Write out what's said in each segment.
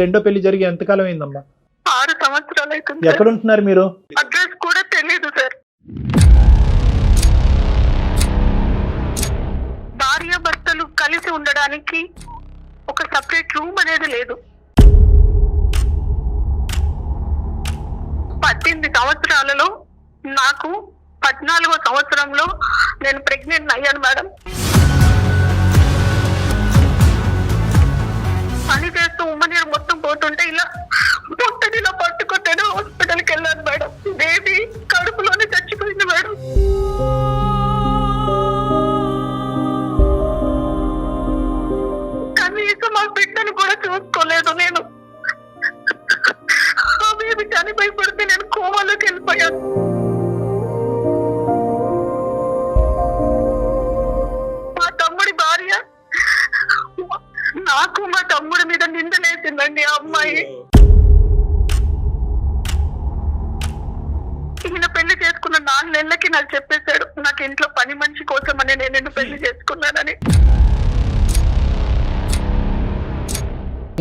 రెండో పెళ్లి జరిగి ఎంతకాలం అయిందమ్మా? 6 సంవత్సరాలు అవుతుంది. ఎక్కడ ఉంటున్నారు మీరు? అడ్రస్ కూడా తెలియదు సార్. భార్య భర్తలు కలిసి ఉండడానికి ఒక సపరేట్ రూమ్ అనేది లేదు. 18 సంవత్సరాలలో నాకు 14వ సంవత్సరంలో నేను ప్రెగ్నెంట్ అయ్యాను మేడం. పని చేస్తూ ఉమ్మనీరు మొత్తం పోతుంటే ఇలా పొట్టని ఇలా పట్టుకుంటేనే హాస్పిటల్కి వెళ్ళాను మేడం. బేబీ కడుపులోనే చచ్చిపోయింది మేడం. కనీసం మా బిడ్డను కూడా చూసుకోలేదు నేను. ఆ బేబీ చనిపోయి పడితే నేను కోమాలోకి వెళ్ళిపోయాను. మా తమ్ముడి భార్య నాకు మా తమ్ముడి మీద నిందలేసిందండి ఆ అమ్మాయి. ఈయన పెళ్లి చేసుకున్న 4 నెలలకి నాకు చెప్పేశాడు, నాకు ఇంట్లో పని మనిషి కోసమని నేను నిన్ను పెళ్లి చేసుకున్నానని.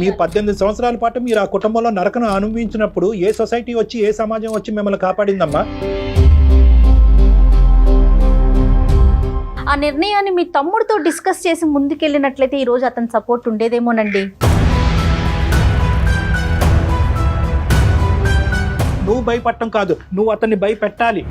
మీ 18 సంవత్సరాల పాటు మీరు ఆ కుటుంబంలో నరకను అనుభవించినప్పుడు ఏ సొసైటీ వచ్చి, ఏ సమాజం వచ్చి మిమ్మల్ని కాపాడిందమ్మా? ఆ నిర్ణయాన్ని మీ తమ్ముడితో డిస్కస్ చేసి ముందుకెళ్ళినట్లయితే ఈ రోజు అతని సపోర్ట్ ఉండేదేమోనండి. నువ్వు భయపడటం కాదు, నువ్వు అతన్ని భయపెట్టాలి.